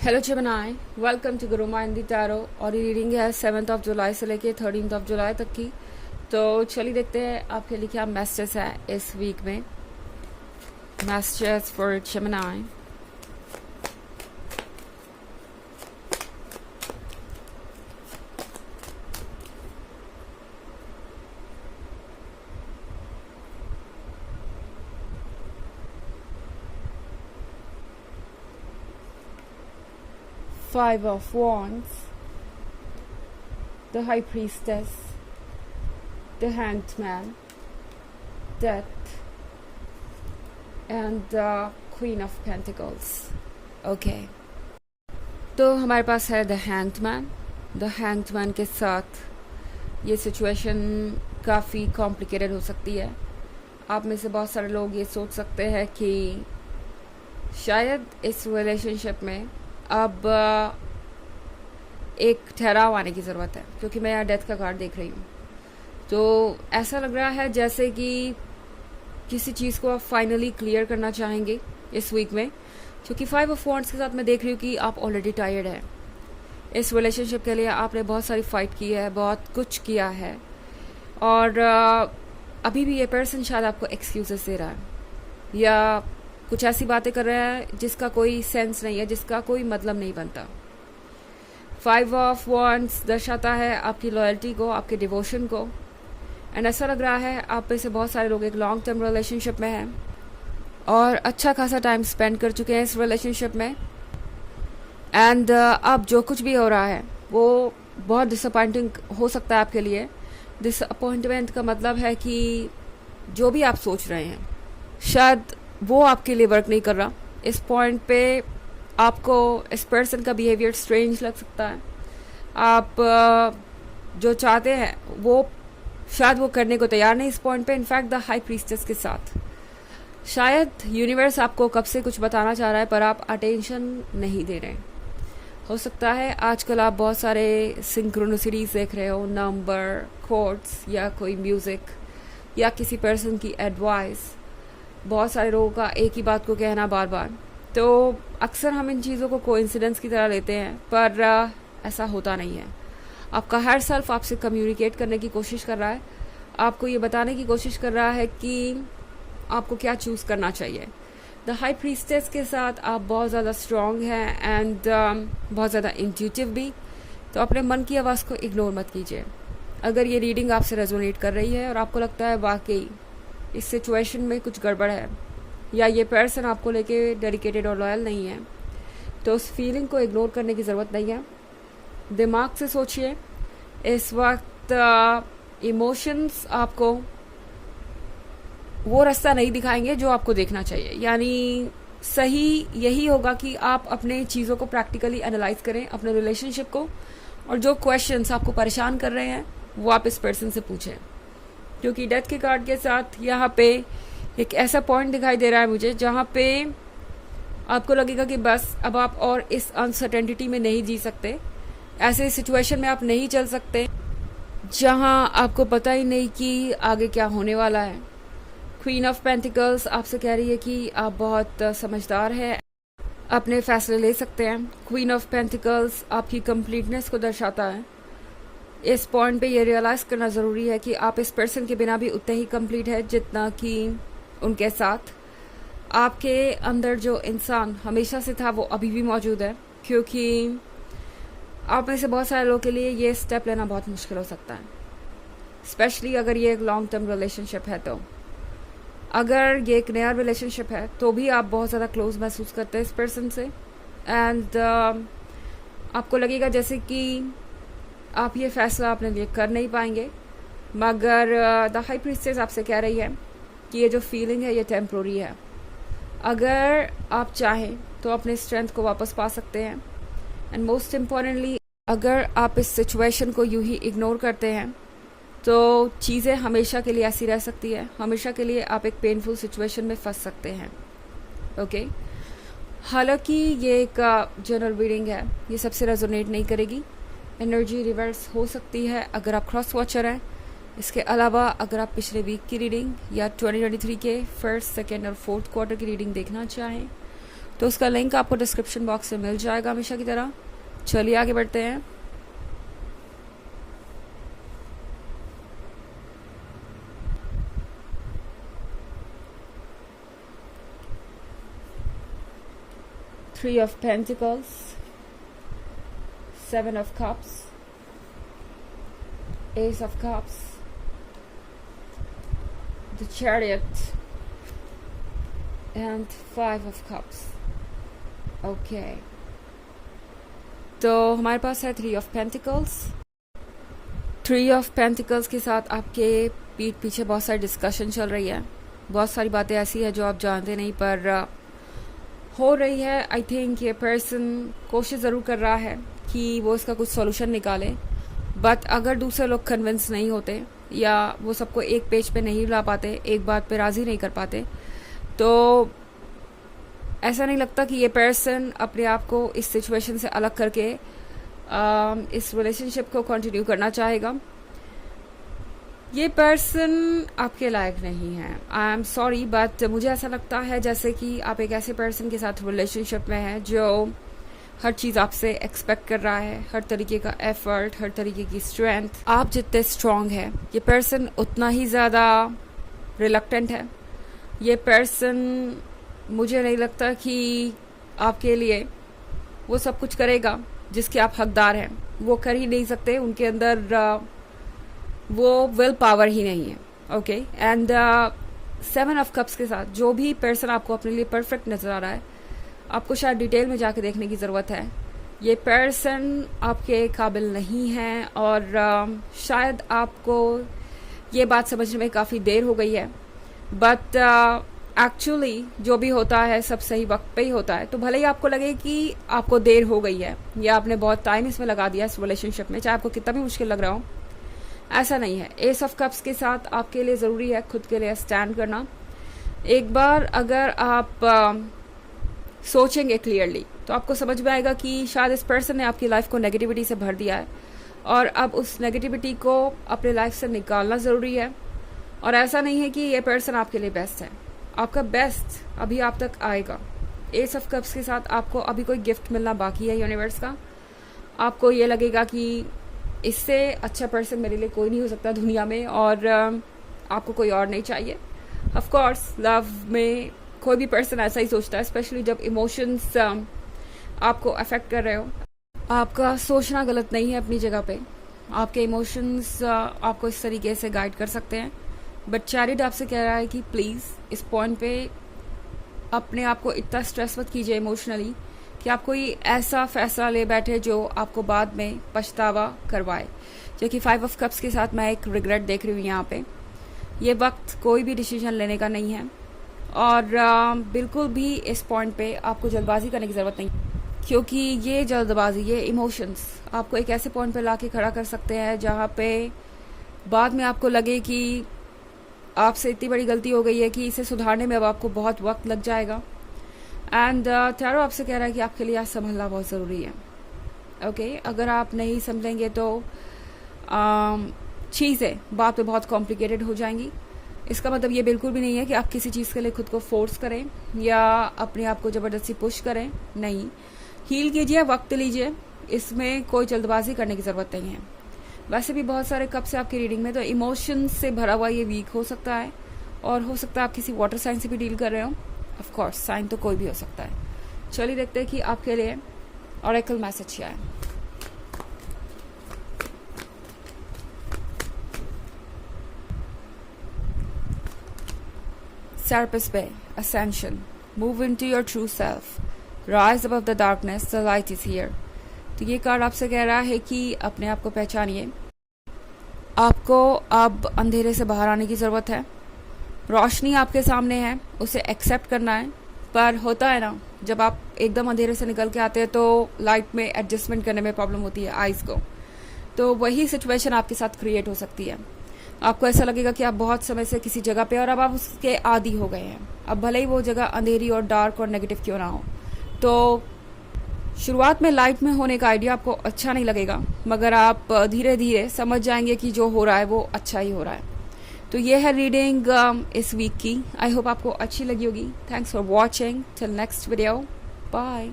Hello Gemini, welcome to Guru माइंडी tarot. और ये reading है 7 जुलाई से लेके 13 जुलाई तक की। तो चलिए देखते हैं आपके लिए क्या मैसेजेस है इस वीक में। Messages for Gemini. Five of Wands, the High Priestess, the Hanged Man, Death, and the Queen of Pentacles. Okay. तो हमारे पास है the hanged man. The hanged man के साथ ये सिचुएशन काफ़ी कॉम्प्लिकेटेड हो सकती है। आप में से बहुत सारे लोग ये सोच सकते हैं कि शायद इस रिलेशनशिप में अब एक ठहराव आने की ज़रूरत है, क्योंकि मैं यहाँ डेथ का कार्ड देख रही हूँ। तो ऐसा लग रहा है जैसे कि किसी चीज़ को आप फाइनली क्लियर करना चाहेंगे इस वीक में, क्योंकि 5 ऑफ वॉन्ड्स के साथ मैं देख रही हूँ कि आप ऑलरेडी टायर्ड है। इस रिलेशनशिप के लिए आपने बहुत सारी फाइट की है, बहुत कुछ किया है, और अभी भी ये पर्सन शायद आपको एक्सक्यूजेस दे रहा है या कुछ ऐसी बातें कर रहा है जिसका कोई सेंस नहीं है, जिसका कोई मतलब नहीं बनता। 5 ऑफ वॉन्ड्स दर्शाता है आपकी लॉयल्टी को, आपके डिवोशन को। एंड ऐसा लग रहा है आप में से बहुत सारे लोग एक लॉन्ग टर्म रिलेशनशिप में हैं और अच्छा खासा टाइम स्पेंड कर चुके हैं इस रिलेशनशिप में। एंड अब जो कुछ भी हो रहा है वो बहुत डिसअपॉइंटिंग हो सकता है आपके लिए। डिसअपॉइंटमेंट का मतलब है कि जो भी आप सोच रहे हैं शायद वो आपके लिए वर्क नहीं कर रहा। इस पॉइंट पे आपको इस पर्सन का बिहेवियर स्ट्रेंज लग सकता है। आप जो चाहते हैं वो शायद वो करने को तैयार नहीं इस पॉइंट पे। इनफैक्ट द हाई प्रीस्टेस के साथ शायद यूनिवर्स आपको कब से कुछ बताना चाह रहा है, पर आप अटेंशन नहीं दे रहे। हो सकता है आजकल आप बहुत सारे सिंक्रोनिसिटीज देख रहे हो, नंबर, कोड्स या कोई म्यूज़िक या किसी पर्सन की एडवाइस। बहुत सारे लोगों का एक ही बात को कहना बार बार। तो अक्सर हम इन चीज़ों को कोइंसिडेंस की तरह लेते हैं, पर ऐसा होता नहीं है। आपका हर सेल्फ आपसे कम्युनिकेट करने की कोशिश कर रहा है, आपको ये बताने की कोशिश कर रहा है कि आपको क्या चूज़ करना चाहिए। द हाई प्रीस्टेस के साथ आप बहुत ज़्यादा स्ट्रॉन्ग हैं एंड बहुत ज़्यादा इंट्यूटिव भी। तो अपने मन की आवाज़ को इग्नोर मत कीजिए। अगर ये रीडिंग आपसे रेजोनेट कर रही है और आपको लगता है वाकई इस सिचुएशन में कुछ गड़बड़ है या ये पर्सन आपको लेके डेडिकेटेड और लॉयल नहीं है, तो उस फीलिंग को इग्नोर करने की ज़रूरत नहीं है। दिमाग से सोचिए। इस वक्त इमोशंस आपको वो रास्ता नहीं दिखाएंगे जो आपको देखना चाहिए। यानी सही यही होगा कि आप अपने चीज़ों को प्रैक्टिकली एनालाइज करें, अपने रिलेशनशिप को, और जो क्वेश्चंस आपको परेशान कर रहे हैं वो आप इस पर्सन से पूछें। क्योंकि डेथ के कार्ड के साथ यहाँ पे एक ऐसा पॉइंट दिखाई दे रहा है मुझे जहाँ पे आपको लगेगा कि बस अब आप और इस अनसर्टेनिटी में नहीं जी सकते। ऐसे सिचुएशन में आप नहीं चल सकते जहाँ आपको पता ही नहीं कि आगे क्या होने वाला है। क्वीन ऑफ पेंटिकल्स आपसे कह रही है कि आप बहुत समझदार हैं, अपने फैसले ले सकते हैं। क्वीन ऑफ पेंटिकल्स आपकी कंप्लीटनेस को दर्शाता है। इस पॉइंट पे ये रियलाइज़ करना ज़रूरी है कि आप इस पर्सन के बिना भी उतने ही कंप्लीट है जितना कि उनके साथ। आपके अंदर जो इंसान हमेशा से था वो अभी भी मौजूद है, क्योंकि आप में से बहुत सारे लोगों के लिए ये स्टेप लेना बहुत मुश्किल हो सकता है, स्पेशली अगर ये एक लॉन्ग टर्म रिलेशनशिप है। तो अगर ये एक नया रिलेशनशिप है तो भी आप बहुत ज़्यादा क्लोज महसूस करते हैं इस पर्सन से। एंड आपको लगेगा जैसे कि आप ये फैसला अपने लिए कर नहीं पाएंगे, मगर द हाई प्रीस्टेस आपसे कह रही है कि ये जो फीलिंग है ये टेम्प्रोरी है। अगर आप चाहें तो अपने स्ट्रेंथ को वापस पा सकते हैं। एंड मोस्ट इम्पॉर्टेंटली, अगर आप इस सिचुएशन को यूं ही इग्नोर करते हैं तो चीज़ें हमेशा के लिए ऐसी रह सकती है। हमेशा के लिए आप एक पेनफुल सिचुएशन में फंस सकते हैं। ओके, हालांकि ये एक जनरल रीडिंग है, ये सबसे रेजोनेट नहीं करेगी। एनर्जी रिवर्स हो सकती है अगर आप क्रॉस वॉचर हैं। इसके अलावा अगर आप पिछले वीक की रीडिंग या 2023 के फर्स्ट, सेकेंड और फोर्थ क्वार्टर की रीडिंग देखना चाहें तो उसका लिंक आपको डिस्क्रिप्शन बॉक्स में मिल जाएगा हमेशा की तरह। चलिए आगे बढ़ते हैं। Three of Pentacles, Seven of Cups, Ace of Cups, the Chariot, and Five of Cups. Okay. तो हमारे पास है three of pentacles. Three of pentacles के साथ आपके पीठ पीछे बहुत सारी डिस्कशन चल रही है, बहुत सारी बातें ऐसी है जो आप जानते नहीं पर हो रही है। आई थिंक ये पर्सन कोशिश ज़रूर कर रहा है कि वो इसका कुछ सॉल्यूशन निकाले, बट अगर दूसरे लोग कन्विंस नहीं होते या वो सबको एक पेज पे नहीं ला पाते, एक बात पे राज़ी नहीं कर पाते, तो ऐसा नहीं लगता कि ये पर्सन अपने आप को इस सिचुएशन से अलग करके इस रिलेशनशिप को कंटिन्यू करना चाहेगा। ये पर्सन आपके लायक नहीं है। आई एम सॉरी बट मुझे ऐसा लगता है जैसे कि आप एक ऐसे पर्सन के साथ रिलेशनशिप में हैं जो हर चीज़ आपसे एक्सपेक्ट कर रहा है, हर तरीके का एफर्ट, हर तरीके की स्ट्रेंथ। आप जितने स्ट्रांग है ये पर्सन उतना ही ज़्यादा रिलक्टेंट है। ये पर्सन मुझे नहीं लगता कि आपके लिए वो सब कुछ करेगा जिसके आप हकदार हैं। वो कर ही नहीं सकते, उनके अंदर वो विल पावर ही नहीं है। Okay, and seven of cups के साथ जो भी पर्सन आपको अपने लिए परफेक्ट नज़र आ रहा है, आपको शायद डिटेल में जाके देखने की ज़रूरत है। ये पर्सन आपके काबिल नहीं है और शायद आपको ये बात समझने में काफ़ी देर हो गई है, बट एक्चुअली जो भी होता है सब सही वक्त पे ही होता है। तो भले ही आपको लगे कि आपको देर हो गई है या आपने बहुत टाइम इसमें लगा दिया इस रिलेशनशिप में, चाहे आपको कितना भी मुश्किल लग रहा हो, ऐसा नहीं है। एस ऑफ कप्स के साथ आपके लिए ज़रूरी है खुद के लिए स्टैंड करना। एक बार अगर आप सोचेंगे क्लियरली तो आपको समझ में आएगा कि शायद इस पर्सन ने आपकी लाइफ को नेगेटिविटी से भर दिया है और अब उस नेगेटिविटी को अपने लाइफ से निकालना ज़रूरी है। और ऐसा नहीं है कि ये पर्सन आपके लिए बेस्ट है, आपका बेस्ट अभी आप तक आएगा। एस ऑफ कप्स के साथ आपको अभी कोई गिफ्ट मिलना बाकी है यूनिवर्स का। आपको ये लगेगा कि इससे अच्छा पर्सन मेरे लिए कोई नहीं हो सकता दुनिया में और आपको कोई और नहीं चाहिए। ऑफ कोर्स लव में कोई भी पर्सन ऐसा ही सोचता है, स्पेशली जब इमोशंस आपको अफेक्ट कर रहे हो। आपका सोचना गलत नहीं है अपनी जगह पे, आपके इमोशंस आपको इस तरीके से गाइड कर सकते हैं, बट चैरिट आपसे कह रहा है कि प्लीज़ इस पॉइंट पे अपने आप को इतना स्ट्रेस मत कीजिए इमोशनली कि आप कोई ऐसा फैसला ले बैठे जो आपको बाद में पछतावा करवाए। जो कि फाइव ऑफ कप्स के साथ मैं एक रिग्रेट देख रही हूँ यहाँ पे। ये वक्त कोई भी डिसीजन लेने का नहीं है और बिल्कुल भी इस पॉइंट पे आपको जल्दबाजी करने की ज़रूरत नहीं, क्योंकि ये जल्दबाजी, ये इमोशंस आपको एक ऐसे पॉइंट पे लाके खड़ा कर सकते हैं जहाँ पे बाद में आपको लगे कि आपसे इतनी बड़ी गलती हो गई है कि इसे सुधारने में अब आपको बहुत वक्त लग जाएगा। एंड टैरो आपसे कह रहा है कि आपके लिए आज संभलना बहुत ज़रूरी है। ओके, अगर आप नहीं समझेंगे तो चीज़ें बात पे बहुत कॉम्प्लिकेटेड हो जाएंगी। इसका मतलब ये बिल्कुल भी नहीं है कि आप किसी चीज़ के लिए खुद को फोर्स करें या अपने आप को ज़बरदस्ती पुश करें। नहीं, हील कीजिए, वक्त लीजिए, इसमें कोई जल्दबाजी करने की ज़रूरत नहीं है। वैसे भी बहुत सारे कप्स है आपकी रीडिंग में, तो इमोशंस से भरा हुआ ये वीक हो सकता है और हो सकता है आप किसी वाटर साइन से भी डील कर रहे हो। ऑफ कोर्स साइन तो कोई भी हो सकता है। चलिए देखते हैं कि आपके लिए ऑरेकल मैसेज क्या है। Serapis Bay, Ascension, move into your true self, rise above the darkness, the light is here। तो ये कार्ड आपसे कह रहा है कि अपने आप को पहचानिए, आपको अब अंधेरे से बाहर आने की ज़रूरत है। रोशनी आपके सामने है, उसे एक्सेप्ट करना है। पर होता है ना, जब आप एकदम अंधेरे से निकल के आते हैं तो लाइट में एडजस्टमेंट करने में प्रॉब्लम होती है आइज़ को, तो वही सिचुएशन आपके साथ क्रिएट हो सकती है। आपको ऐसा लगेगा कि आप बहुत समय से किसी जगह पे और अब आप उसके आदी हो गए हैं। अब भले ही वो जगह अंधेरी और डार्क और नेगेटिव क्यों ना हो, तो शुरुआत में लाइट में होने का आइडिया आपको अच्छा नहीं लगेगा, मगर आप धीरे धीरे समझ जाएंगे कि जो हो रहा है वो अच्छा ही हो रहा है। तो ये है रीडिंग इस वीक की। आई होप आपको अच्छी लगी होगी। Thanks for watching. Till next video, bye.